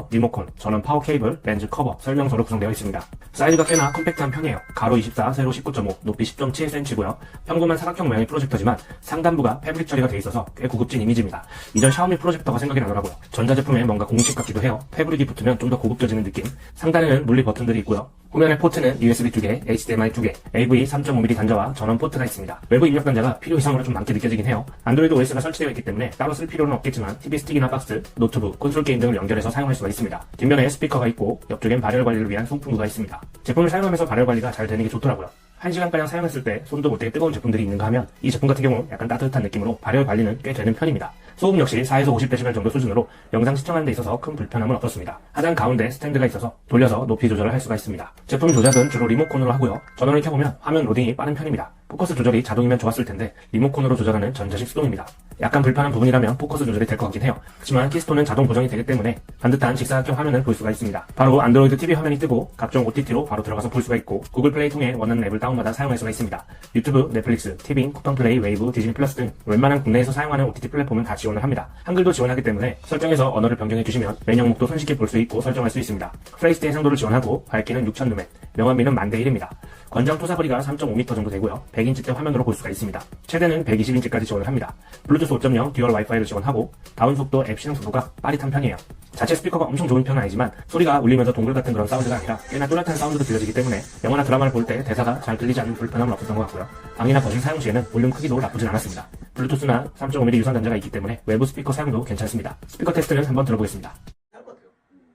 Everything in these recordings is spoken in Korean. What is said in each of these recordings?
리모컨, 전원 파워 케이블, 렌즈 커버, 설명서로 구성되어 있습니다. 사이즈가 꽤나 컴팩트한 편이에요. 가로 24, 세로 19.5, 높이 10.7cm고요. 평범한 사각형 모양의 프로젝터지만 상단부가 패브릭 처리가 되어 있어서 꽤 고급진 이미지입니다. 이전 샤오미 프로젝터가 생각이 나더라고요. 전자제품에 뭔가 공식 같기도 해요. 패브릭이 붙으면 좀 더 고급져지는 느낌. 상단에는 물리 버튼들이 있고요. 후면의 포트는 USB 2개, HDMI 2개, AV 3.5mm 단자와 전원 포트가 있습니다. 외부 입력 단자가 필요 이상으로 좀 많게 느껴지긴 해요. 안드로이드 OS가 설치되어 있기 때문에 따로 쓸 필요는 없겠지만 TV 스틱이나 박스, 노트북, 콘솔 게임 등을 연결해서 사용할 수가 있습니다. 뒷면에 스피커가 있고 옆쪽엔 발열 관리를 위한 송풍구가 있습니다. 제품을 사용하면서 발열 관리가 잘 되는 게 좋더라고요. 1시간가량 사용했을 때 손도 못 대게 뜨거운 제품들이 있는가 하면 이 제품 같은 경우 약간 따뜻한 느낌으로 발열 관리는 꽤 되는 편입니다. 소음 역시 4에서 50dB 정도 수준으로 영상 시청하는 데 있어서 큰 불편함은 없었습니다. 하단 가운데 스탠드가 있어서 돌려서 높이 조절을 할 수가 있습니다. 제품 조작은 주로 리모컨으로 하고요. 전원을 켜보면 화면 로딩이 빠른 편입니다. 포커스 조절이 자동이면 좋았을 텐데 리모컨으로 조절하는 전자식 수동입니다. 약간 불편한 부분이라면 포커스 조절이 될 것 같긴 해요. 하지만 키스톤은 자동 고정이 되기 때문에 반듯한 직사각형 화면을 볼 수가 있습니다. 바로 안드로이드 TV 화면이 뜨고 각종 OTT로 바로 들어가서 볼 수가 있고 구글 플레이 통해 원하는 앱을 다운받아 사용할 수가 있습니다. 유튜브, 넷플릭스, 티빙, 쿠팡 플레이, 웨이브, 디즈니 플러스 등 웬만한 국내에서 사용하는 OTT 플랫폼은 다 지원을 합니다. 한글도 지원하기 때문에 설정에서 언어를 변경해 주시면 메인 항목도 손쉽게 볼 수 있고 설정할 수 있습니다. FHD 해상도를 지원하고 밝기는 6000루멘, 명암비는 1000대1입니다. 권장 토사거리가 3.5m 정도 되고요. 100인치대 화면으로 볼 수가 있습니다. 최대는 120인치까지 지원을 합니다. 블루투스 5.0 듀얼 와이파이를 지원하고 다운 속도, 앱 실행 속도가 빠릿한 편이에요. 자체 스피커가 엄청 좋은 편은 아니지만 소리가 울리면서 동굴 같은 그런 사운드가 아니라 꽤나 또렷한 사운드도 들려지기 때문에 영화나 드라마를 볼 때 대사가 잘 들리지 않는 불편함은 없었던 것 같고요. 방이나 거실 사용 시에는 볼륨 크기도 나쁘진 않았습니다. 블루투스나 3.5mm 유선 단자가 있기 때문에 외부 스피커 사용도 괜찮습니다. 스피커 테스트는 한번 들어보겠습니다. 할 것 같아요.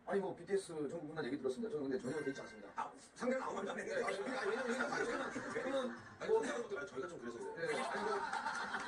아니 뭐 BTS 전국문화 얘기 들었습니다. 저는 근데 전혀 되지 않습니다. 상대는 아무 말도 안 했는데 왜냐면 뭐 저희가 좀 그래서 그래요.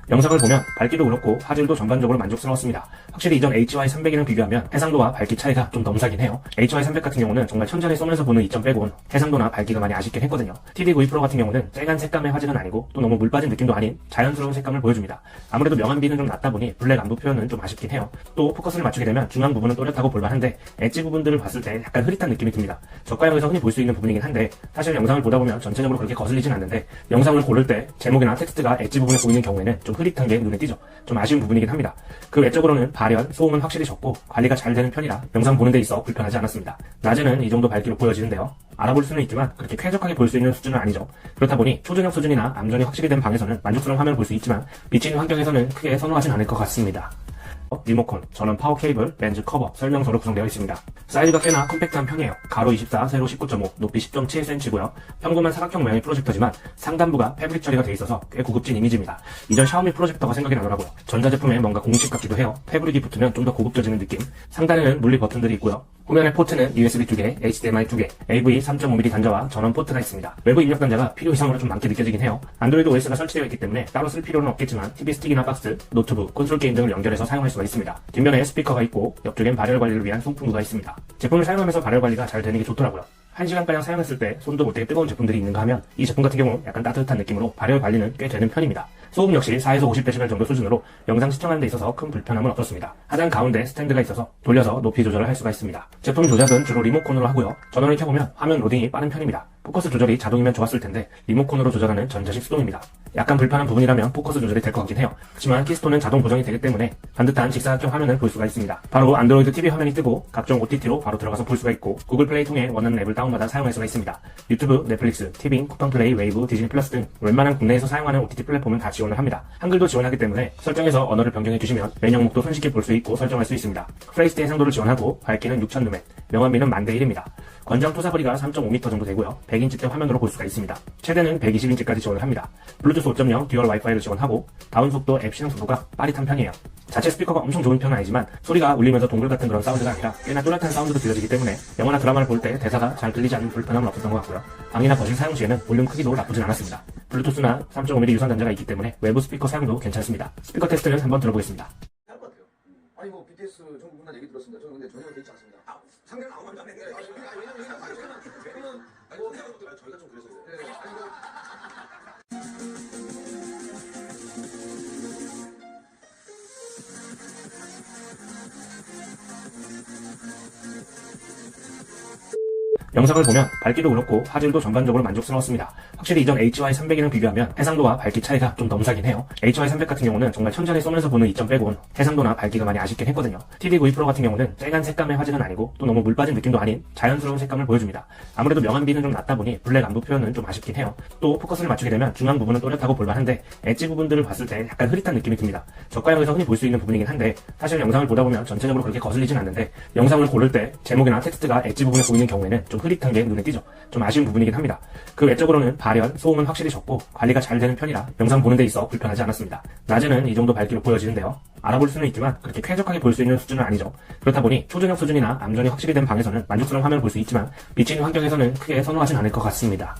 영상을 보면 밝기도 그렇고 화질도 전반적으로 만족스러웠습니다. 확실히 이전 HY300이랑 비교하면 해상도와 밝기 차이가 좀 너무사긴 해요. HY300 같은 경우는 정말 천천히 쏘면서 보는 이점 빼곤 해상도나 밝기가 많이 아쉽긴 했거든요. TD92 프로 같은 경우는 쨍한 색감의 화질은 아니고 또 너무 물 빠진 느낌도 아닌 자연스러운 색감을 보여줍니다. 아무래도 명암비는 좀 낮다 보니 블랙 안부 표현은 좀 아쉽긴 해요. 또 포커스를 맞추게 되면 중앙 부분은 또렷하고 볼만한데 엣지 부분들을 봤을 때 약간 흐릿한 느낌이 듭니다. 저가형에서 흔히 볼 수 있는 부분이긴 한데 사실 영상을 보다 보면 전체적으로 그렇게 거슬리진 않는데 영상을 고를 때 제목이나 텍스트가 엣지 부분에 보이는 경우에는 좀 흐릿한 게 눈에 띄죠. 좀 아쉬운 부분이긴 합니다. 그 외적으로는 발열, 소음은 확실히 적고 관리가 잘 되는 편이라 영상 보는 데 있어 불편하지 않았습니다. 낮에는 이 정도 밝기로 보여지는데요. 알아볼 수는 있지만 그렇게 쾌적하게 볼 수 있는 수준은 아니죠. 그렇다 보니 초저녁 수준이나 암전이 확실히 된 방에서는 만족스러운 화면을 볼 수 있지만 비치는 환경에서는 크게 선호하진 않을 것 같습니다. 리모컨, 전원 파워 케이블, 렌즈 커버, 설명서로 구성되어 있습니다. 사이즈가 꽤나 컴팩트한 편이에요. 가로 24, 세로 19.5, 높이 10.7cm고요. 평범한 사각형 모양의 프로젝터지만 상단부가 패브릭 처리가 되어 있어서 꽤 고급진 이미지입니다. 이전 샤오미 프로젝터가 생각이 나더라고요. 전자제품에 뭔가 공식 같기도 해요. 패브릭이 붙으면 좀 더 고급져지는 느낌. 상단에는 물리 버튼들이 있고요. 후면의 포트는 USB 2개, HDMI 2개, AV 3.5mm 단자와 전원 포트가 있습니다. 외부 입력 단자가 필요 이상으로 좀 많게 느껴지긴 해요. 안드로이드 OS가 설치되어 있기 때문에 따로 쓸 필요는 없겠지만 TV 스틱이나 박스, 노트북, 콘솔 게임 등을 연결해서 사용할 수가 있습니다. 뒷면에 스피커가 있고 옆쪽엔 발열 관리를 위한 송풍구가 있습니다. 제품을 사용하면서 발열 관리가 잘 되는 게 좋더라고요. 1시간가량 사용했을 때 손도 못 대게 뜨거운 제품들이 있는가 하면 이 제품 같은 경우 약간 따뜻한 느낌으로 발열 관리는 꽤 되는 편입니다. 소음 역시 4에서 50dB 정도 수준으로 영상 시청하는 데 있어서 큰 불편함은 없었습니다. 하단 가운데 스탠드가 있어서 돌려서 높이 조절을 할 수가 있습니다. 제품 조작은 주로 리모컨으로 하고요. 전원을 켜보면 화면 로딩이 빠른 편입니다. 포커스 조절이 자동이면 좋았을 텐데 리모컨으로 조절하는 전자식 수동입니다. 약간 불편한 부분이라면 포커스 조절이 될 것 같긴 해요. 하지만 키스톤은 자동 고정이 되기 때문에 반듯한 직사각형 화면을 볼 수가 있습니다. 바로 안드로이드 TV 화면이 뜨고 각종 OTT로 바로 들어가서 볼 수가 있고 구글 플레이 통해 원하는 앱을 다운받아 사용할 수가 있습니다. 유튜브, 넷플릭스, 티빙, 쿠팡 플레이, 웨이브, 디즈니 플러스 등 웬만한 국내에서 사용하는 OTT 플랫폼은 다 지원을 합니다. 한글도 지원하기 때문에 설정에서 언어를 변경해 주시면 메인 항목도 손쉽게 볼 수 있고 설정할 수 있습니다. FHD 해상도를 지원하고 밝기는 6000루멘, 명암비는 1000대1입니다. 권장 토사거리가 3.5m 정도 되고요. 100인치대 화면으로 볼 수가 있습니다. 최대는 120인치까지 지원을 합니다. 블루투스 5.0 듀얼 와이파이를 지원하고 다운 속도, 앱 실행 속도가 빠릿한 편이에요. 자체 스피커가 엄청 좋은 편은 아니지만 소리가 울리면서 동굴 같은 그런 사운드가 아니라 꽤나 또렷한 사운드도 들려지기 때문에 영화나 드라마를 볼 때 대사가 잘 들리지 않는 불편함은 없었던 것 같고요. 방이나 거실 사용 시에는 볼륨 크기도 나쁘진 않았습니다. 블루투스나 3.5mm 유선 단자가 있기 때문에 외부 스피커 사용도 괜찮습니다. 스피커 테스트는 한번 들어보겠습니다. 할 것 같아요. 아니 뭐 BTS 전국문화 얘기 들었습니다. 저는 근데 전혀 되지 않습니다. 상대는 아무 말도 안 했는데 왜냐면 뭐 저희가 좀 그래서 그래요. 영상을 보면 밝기도 그렇고 화질도 전반적으로 만족스러웠습니다. 확실히 이전 HY300이랑 비교하면 해상도와 밝기 차이가 좀 넘사긴 해요. HY300 같은 경우는 정말 천천히 쏘면서 보는 이점 빼곤 해상도나 밝기가 많이 아쉽긴 했거든요. TD92 프로 같은 경우는 쨍한 색감의 화질은 아니고 또 너무 물 빠진 느낌도 아닌 자연스러운 색감을 보여줍니다. 아무래도 명암비는 좀 낮다 보니 블랙 암도 표현은 좀 아쉽긴 해요. 또 포커스를 맞추게 되면 중앙 부분은 또렷하고 볼만한데 엣지 부분들을 봤을 때 약간 흐릿한 느낌이 듭니다. 저가형에서 흔히 볼 수 있는 부분이긴 한데 사실 영상을 보다 보면 전체적으로 그렇게 거슬리진 않는데 영상을 고를 때 제목이나 텍스트가 엣지 부분에 보이는 경우에는 좀 흐릿한 게 눈에 띄죠. 좀 아쉬운 부분이긴 합니다. 그 외적으로는 발열, 소음은 확실히 적고 관리가 잘 되는 편이라 영상 보는 데 있어 불편하지 않았습니다. 낮에는 이 정도 밝기로 보여지는데요. 알아볼 수는 있지만 그렇게 쾌적하게 볼 수 있는 수준은 아니죠. 그렇다 보니 초저녁 수준이나 암전이 확실히 된 방에서는 만족스러운 화면을 볼 수 있지만 비치는 환경에서는 크게 선호하진 않을 것 같습니다.